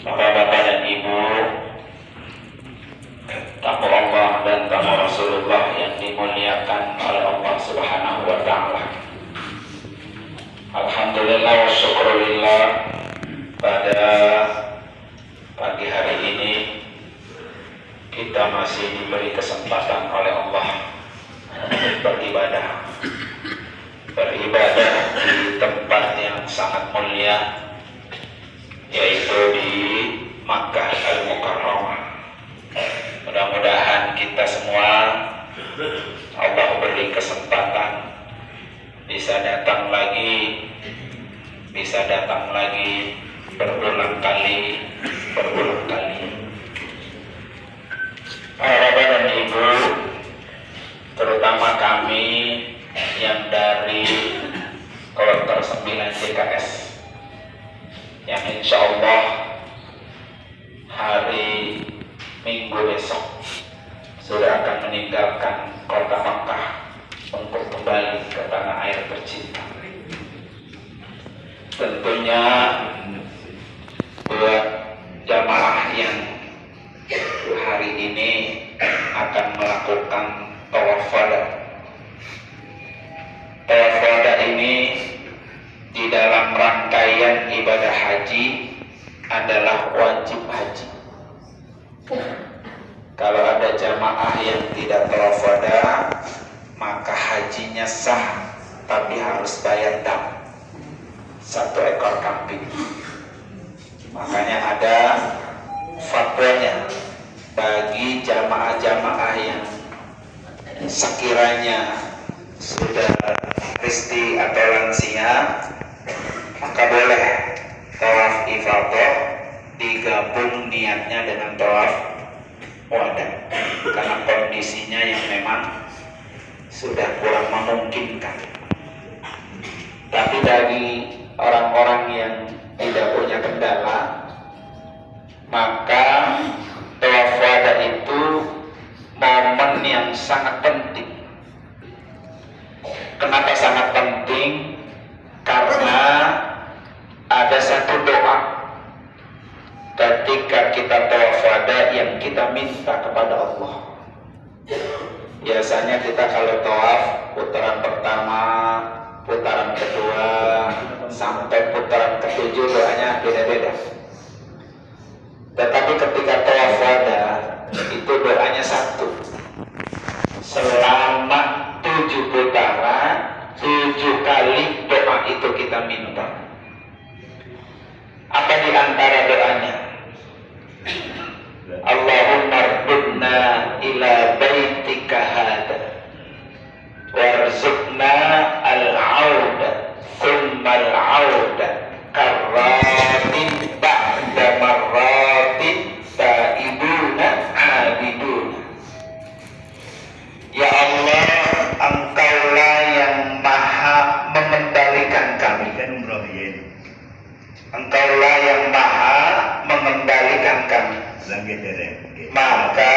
Bapak-bapak dan ibu, tamu Allah dan tamu Rasulullah yang dimuliakan oleh Allah Subhanahu wa Ta'ala. Alhamdulillah wa syukurillah, pada pagi hari ini kita masih diberi kesempatan oleh Allah beribadah di tempat yang sangat mulia, yaitu di Makkah Al-Mukarramah. Mudah-mudahan kita semua Allah beri kesempatan bisa datang lagi berulang kali. Para bapak dan ibu, terutama kami yang dari Kloter 9 JKS, yang insya Allah hari Minggu besok sudah akan meninggalkan kota Makkah untuk kembali ke tanah air tercinta. Tentunya buat jamaah yang hari ini akan melakukan tawaf wada. Tawaf wada ini di dalam rangkaian ibadah haji adalah wajib haji. Kalau ada jamaah yang tidak tawaf wada, maka hajinya sah, tapi harus bayar dam 1 ekor kambing. Makanya ada fatwanya bagi jamaah-jamaah yang sekiranya sudah risti atau lansia, maka boleh tawaf ifadah digabung niatnya dengan tawaf wada, karena kondisinya yang memang sudah kurang memungkinkan. Tapi bagi orang-orang yang tidak punya kendala, maka tawaf wada itu momen yang sangat penting. Kenapa sangat penting? Karena ada satu doa ketika kita tawaf wada yang kita minta kepada Allah. Biasanya kita kalau tawaf putaran pertama, putaran kedua, sampai putaran ketujuh doanya beda-beda. Tetapi ketika tawaf wada itu doanya satu. Selama 7 putaran, 7 kali doa itu kita minta. Apa di antara doanya? Allahumma ardudna ila baitika hada warzuqna al-auda thumma al-auda karratin ba'da marratin ta'ibuna abiduna. Ya Allah, Engkaulah yang maha mengendalikan kami. Engkaulah yang maha mengendalikan kami. Maka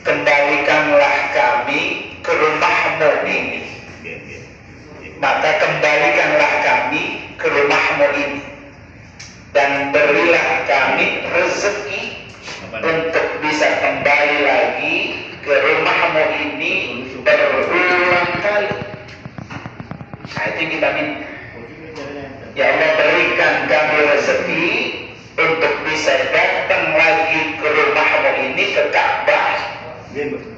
kembalikanlah kami ke rumahmu ini. Maka kembalikanlah kami ke rumahmu ini, dan berilah kami rezeki untuk bisa kembali lagi ke rumahmu ini berulang kali. Nah, itu kita minta. Ya Allah, berikan kami rezeki untuk bisa datang lagi ke rumahmu ini, ke Ka'bah,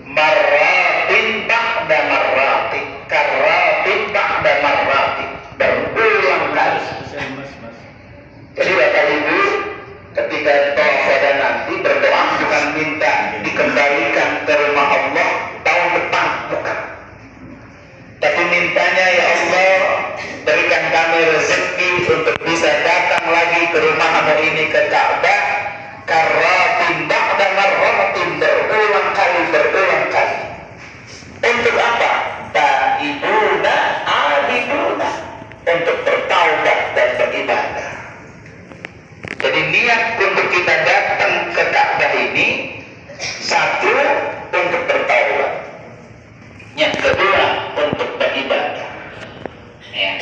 marratin ba'da marratin, karratin ba'da marratin, berulang kali. Jadi Bapak Ibu, ketika tawaf wada nanti berdoa bukan minta dikembalikan ke rumah Allah tahun depan, bukan. Tapi mintanya, ya Allah, berikan kami rezeki untuk bisa datang lagi ke rumahmu ini, ke Ka'bah, karratin ba'da marratin, berulang kali. Untuk apa? Ta'ibuna abiduna, untuk bertaubat dan beribadah. Jadi niat untuk kita datang ke Ka'bah ini, satu, untuk bertaubat. Yang kedua, untuk beribadah. Ya.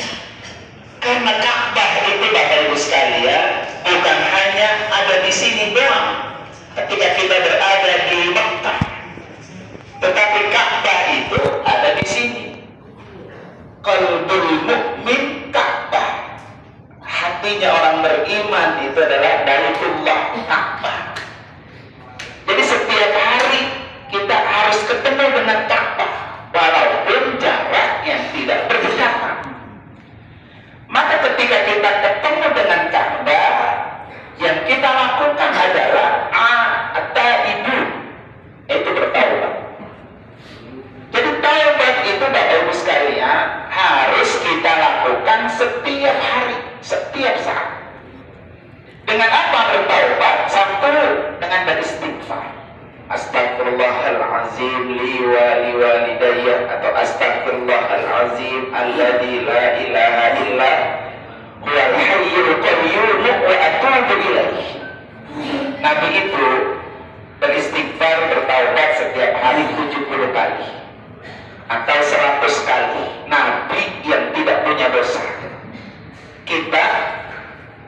Karena Ka'bah itu Bapak Ibu sekalian bukan hanya ketika kita berada di Mekah. Tetapi Ka'bah itu ada di sini. Qalbul mukmin Ka'bah. Hatinya orang beriman itu adalah Baitullah, Ka'bah. Jadi setiap hari kita harus ketemu dengan Ka'bah, walaupun jarak yang tidak berdekatan. Maka ketika kita ketemu dengan Ka'bah, yang kita lakukan adalah at-taibu, itu bertaubat. Jadi taubat itu Bapak Ibu sekalian harus kita lakukan setiap hari, setiap saat. Dengan apa bertaubat? Satu, dengan beristighfar. Astagfirullahalazim li wa liwalidayya, atau astagfirullahalazim alladzi la ilaha illa huwal hayyul qayyum wa atubu ilaih. Nabi itu beristighfar, bertaubat setiap hari 70 kali atau 100 kali. Nabi yang tidak punya dosa, kita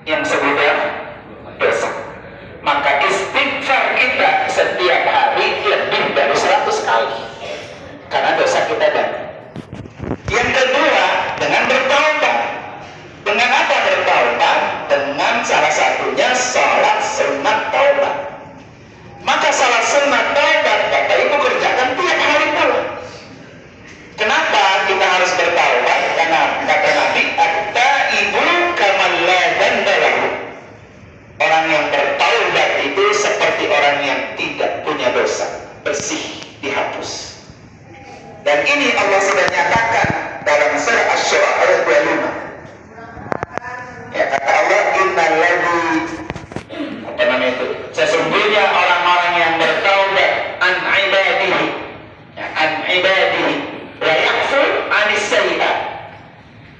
yang sudah dosa. Maka istighfar kita setiap hari lebih dari 100 kali, karena dosa kita banyak. Yang kedua, dengan bertaubat. Dengan apa bertaubat? Dengan salah satunya salat sunat taubat. Maka salat sunat taubat Bapak Ibu kerjakan tiap hari pula. Kenapa kita harus bertaubat? Karena kata Nabi, at-taibu kaman la dzamba lahu. Orang yang bertaubat itu seperti orang yang tidak punya dosa, bersih, dihapus. Dan ini Allah sudah nyatakan dalam surah Asy-Syura ayat 25. Ya, kata Allah, innalladzi, apa namanya itu? Sesungguhnya orang-orang yang bertaubat an ibadihi, ya, an ibadihi la yaghfir anis sayyi'at.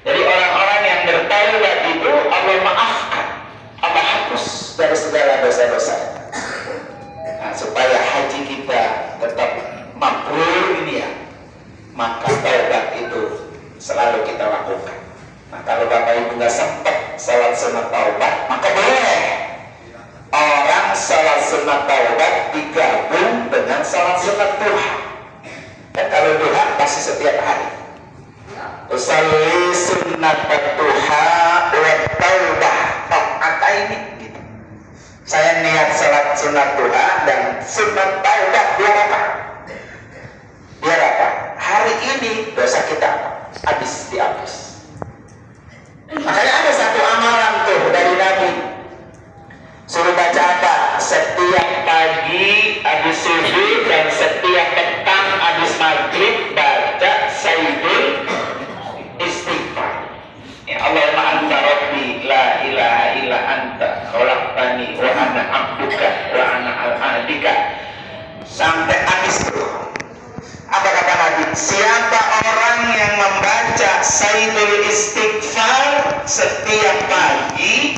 Jadi orang-orang yang bertaubat itu Allah maafkan, Allah hapus dari segala dosa-dosa. Nah, supaya haji kita tetap mabrur ini ya, maka taubat itu selalu kita lakukan. Nah, kalau Bapak Ibu nggak sempat salat sunat taubat, maka boleh orang salat sunat taubat digabung dengan salat sunat duha. Dan kalau duha pasti setiap hari. Usalli sunat duha wa taubah ta'ataini gitu. Saya niat salat sunat duha dan sunat taubat biar apa? Biar apa? Hari ini dosa kita habis dihapus. Makanya ada satu amalan tuh dari Nabi, suruh baca apa? Setiap pagi habis subuh dan setiap petang habis maghrib baca sayyidul istighfar. Ya Allahumma anta rabbi la ilaha illa anta khalaqtani wa ana abduka wa ana al-abdika, sampai habis tuh. Apa kata Nabi? Siapa orang yang membaca sayyidul istighfar setiap pagi,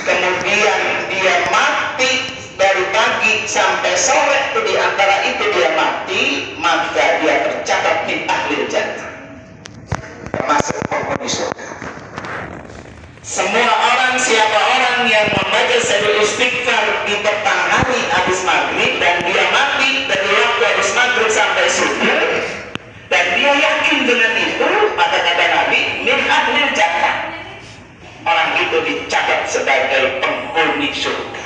kemudian dia mati dari pagi sampai sore, itu di antara itu dia mati, maka dia tercatat min ahlil jannah, termasuk penghuni surga. Semua orang, siapa orang yang membaca sayyidul istighfar di petang hari habis maghrib dan dia mati dari waktu habis maghrib sampai subuh, dan dia yakin dengan itu, maka kata Nabi, min ahlil jannah, orang itu dicatat sebagai penghuni surga.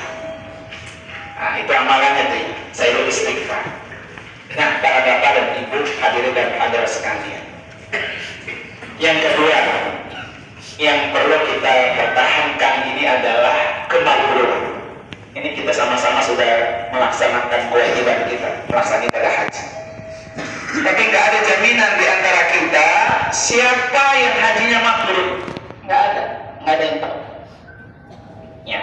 Nah, itu amalannya tuh, sayyidul istighfar. Nah, para bapak dan ibu hadirin dan hadirat sekalian, yang kedua yang perlu kita pertahankan ini adalah kemakmuran. Ini kita sama-sama sudah melaksanakan kewajiban kita, melaksanakan ibadah haji. Tapi nggak ada jaminan di antara kita siapa yang hajinya mabrur. Nggak ada yang tahu. Ya,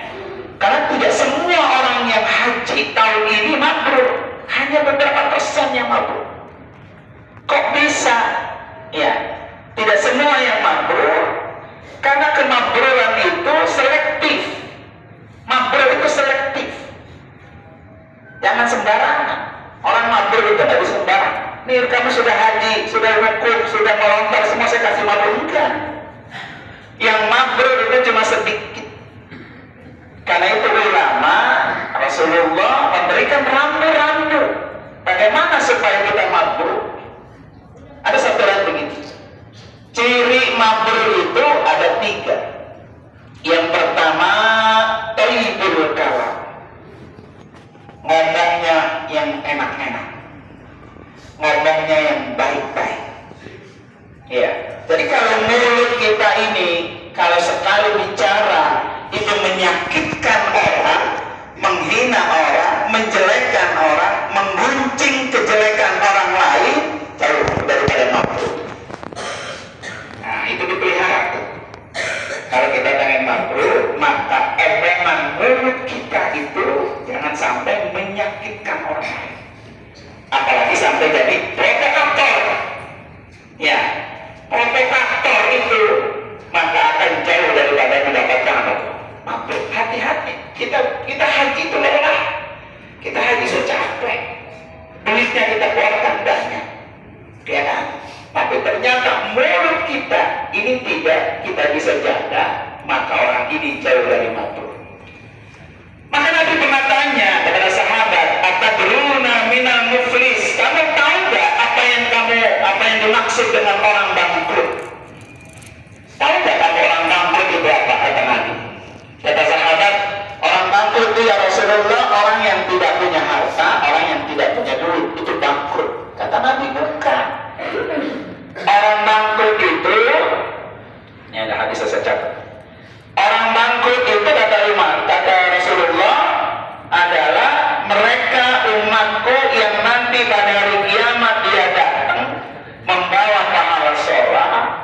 karena tidak semua orang yang haji tahun ini mabrur, hanya beberapa persen yang mabrur. Kok bisa? Ya, tidak semua yang mabrur. Karena kemabruran itu selektif. Mabrur itu selektif. Jangan sembarangan. Orang mabrur itu tidak bisa sembarangan. Nih kamu sudah haji, sudah rukuk, sudah melontar, semua saya kasih mabrur. Enggak. Yang mabrur itu cuma sedikit. Karena itu ulama Rasulullah baik-baik. Ya, jadi kalau mulut kita ini kalau sekali bicara itu menyakitkan orang, menghina orang, menjelekkan orang, menggunjing kejelekan orang lain, jauh daripada makruh. Nah, itu dipelihara tuh. Kalau kita pengen makruh, maka elemen mulut kita itu jangan sampai menyakitkan orang lain. Apalagi sampai jadi provokator. Ya, provokator itu maka akan jauh daripada mendapatkan makruh. Hati-hati. Kita haji itu lelah. Kita haji secapek. Duitnya kita keluarkan banyak. Ya kan? Tapi ternyata mulut kita ini tidak kita bisa jaga, maka orang ini jauh dari makruh. Maka Nabi pernah tanya kepada sahabat, "Atadruna minal muflis?" Kamu tahu nggak apa yang dimaksud dengan orang bangkrut? Tahu nggak kamu orang bangkrut itu apa? Kata Nabi. Kata sahabat, orang bangkrut itu ya Rasulullah, orang yang tidak punya harta, orang yang tidak punya duit, itu bangkrut. Kata Nabi, bukan. Orang bangkrut itu, ini ada hadis saya catat. Orang bangkrut itu kata Rasulullah adalah mereka umatku yang nanti pada hari kiamat dia datang membawa pahala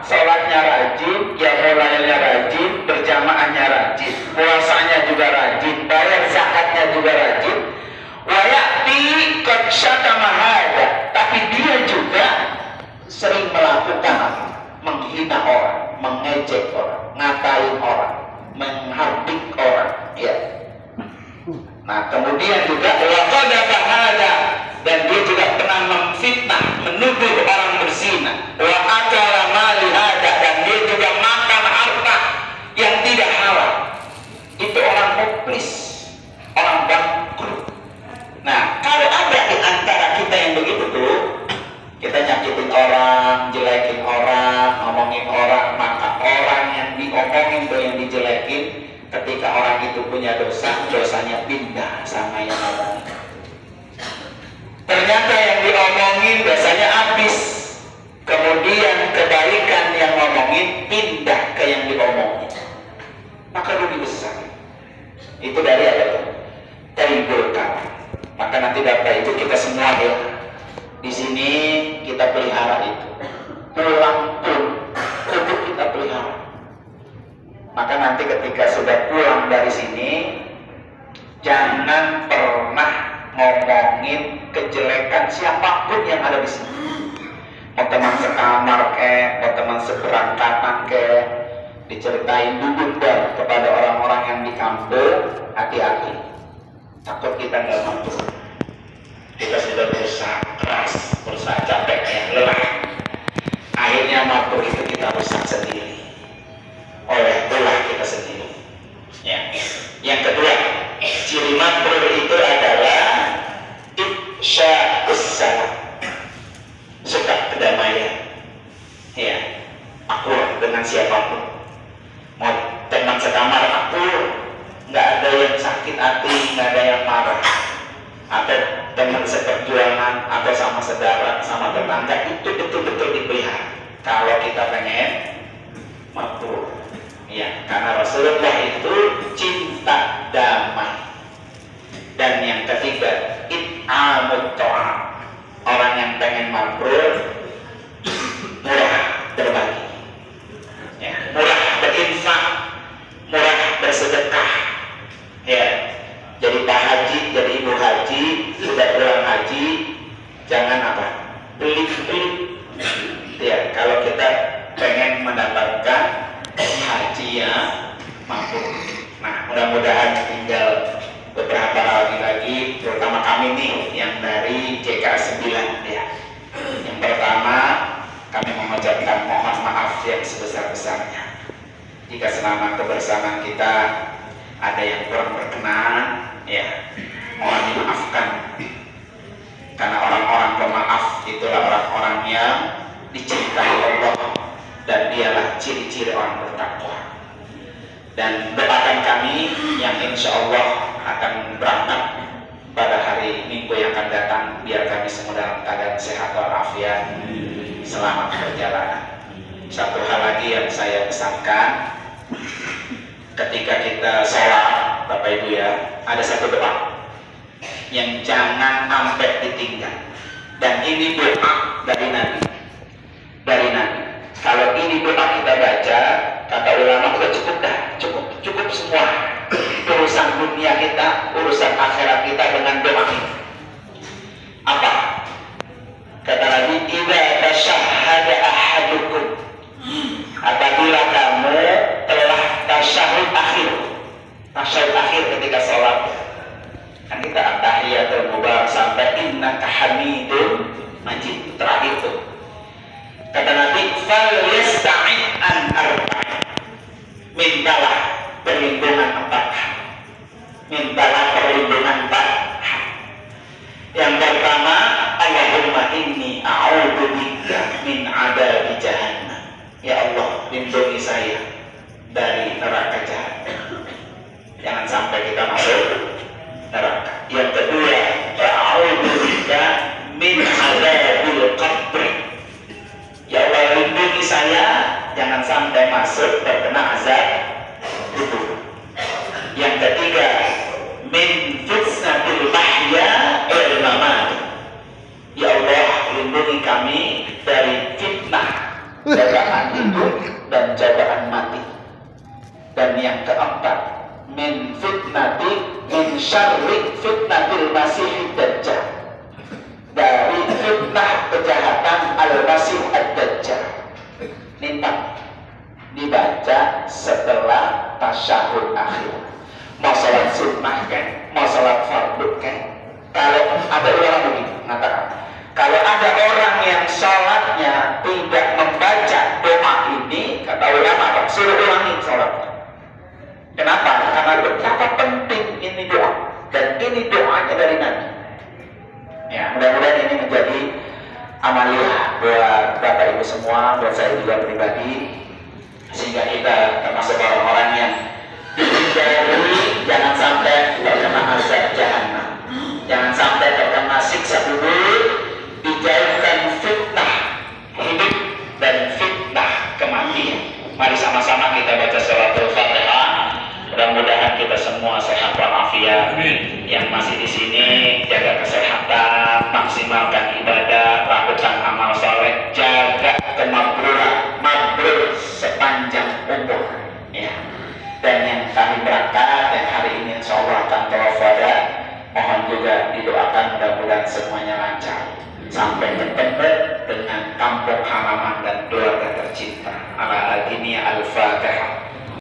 sholatnya rajin, ya mulainya rajin, berjamaahnya rajin, puasanya juga rajin, bayar zakatnya juga rajin. Wayati qad syatama hada, tapi dia juga sering melakukan menghina orang, mengejek orang, ngatain orang, menghardik orang, ya. Nah, kemudian juga waqadha hada, dan dia juga pernah memfitnah, menuduh orang berzina. Wa akala mali hada, dan dia juga makan harta yang tidak halal. Itu orang muflis, orang bangkrut. Nah, kalau ada di antara kita yang begitu tuh, kita nyakitin orang, jelekin orang, ngomongin orang, maka orang yang diomongin atau yang dijelekin, ketika orang itu punya dosa, dosanya pindah sama yang ngomongin. Ternyata yang diomongin dosanya habis, kemudian kebaikan yang ngomongin pindah ke yang diomongin, maka rugi besar. Itu dari apa itu? Timbulkan. Maka nanti data itu kita semua ya. Di sini kita pelihara itu. Pulang pun kudu kita pelihara. Maka nanti ketika sudah pulang dari sini, jangan pernah ngomongin kejelekan siapapun yang ada di sini. Mau teman sekamar mau teman seberangkatan diceritain duduk kepada orang-orang yang di kampung, hati-hati. Takut kita nggak mampu. Kita sudah berusaha keras, berusaha capek, lelah. Akhirnya mampu itu kita rusak sendiri oleh ulah kita sendiri. Ya. Yang kedua, ciri makruh itu adalah ifsya'us salam, suka kedamaian. Ya, akur dengan siapapun. Mau teman sekamar akur, nggak ada yang sakit hati, nggak ada yang marah. Atau teman seperjuangan, atau sama saudara, sama tetangga, itu betul-betul dipelihara. Kalau kita pengen makruh. Ya, karena Rasulullah itu cinta damai. Dan yang ketiga, it'amut ta'am. Orang yang pengen makruh, murah berbagi, ya, murah berinfak, murah bersedekah. Ya, jadi Pak Haji, jadi Ibu Haji, sudah pulang haji, jangan apa? Beli-beli. Ya, kalau kita pengen mendapatkan haji yang mampu. Nah, mudah-mudahan tinggal beberapa hari lagi, terutama kami nih yang dari JK 9 ya. Yang pertama, kami mengucapkan mohon maaf yang sebesar-besarnya jika selama kebersamaan kita ada yang kurang berkenan, ya mohon dimaafkan. Karena orang-orang pemaaf itulah orang-orang yang dicintai Allah, dan dialah ciri-ciri orang bertakwa. Dan doakan kami yang insya Allah akan berangkat pada hari Minggu yang akan datang, biar kami kami semua dalam keadaan sehat walafiat, selamat perjalanan. Satu hal lagi yang saya pesankan, ketika kita sholat, Bapak Ibu ya, ada satu doa yang jangan sampai ditinggal. Dan ini doa dari Nabi. Kalau ini doa kita baca, kata ulama udah cukup dah, cukup semua urusan dunia kita, urusan akhirat kita dengan doa ini. Apa? Kata Nabi, idza tasyahhada ahadukum, apabila kamu telah tasyahud akhir ketika sholat, kan kita at-tahiyatul mubarak sampai innaka hamidun majid terakhir itu. Kata Nabi, fal yasta'in an arba'in, mintalah perlindungan 4 hal. Yang pertama, Allahumma inni a'udzubika min adzabi jahannam. Ya Allah, lindungi saya dari neraka jahannam. Jangan sampai kita masuk neraka. Yang kedua, a'udzubika min adzabil qabr. Ya Allah, lindungi saya jangan sampai masuk terkena azab kubur. Yang ketiga, min fitnatil mahya wal mamat. Ya Allah, lindungi kami dari fitnah cobaan hidup dan cobaan mati. Dan yang keempat, min syarri fitnatil masih dajjal, dari fitnah kejahatan al-masih ad-dajjal. Ini dibaca setelah tasyahud akhir. Mau salat sunnah kan, mau salat fardu kan. Kalau ada orang begini mengatakan, kalau ada orang yang salatnya tidak membaca doa ini, kata ulama, suruh ulangi salatnya. Kenapa? Karena betapa penting ini doa, dan ini doanya dari Nabi. Ya, mudah-mudahan ini menjadi amaliyah buat Bapak Ibu semua, buat saya juga pribadi, sehingga kita termasuk orang-orang yang dihindari jangan sampai terkena azab jahannam, jangan sampai terkena siksa kubur, dijauhkan fitnah hidup dan fitnah kematian. Mari sama-sama kita baca suratul Fatihah. Mudah-mudahan kita semua sehat walafiat. Yang masih di sini jaga kesehatan, maksimalkan ibadah, lakukan amal saleh, jaga kemakmuran, mabrur sepanjang umur. Ya. Dan yang kami berangkat dan hari ini insya Allah akan tawaf wada, mohon juga didoakan mudah-mudahan semuanya lancar sampai bertemu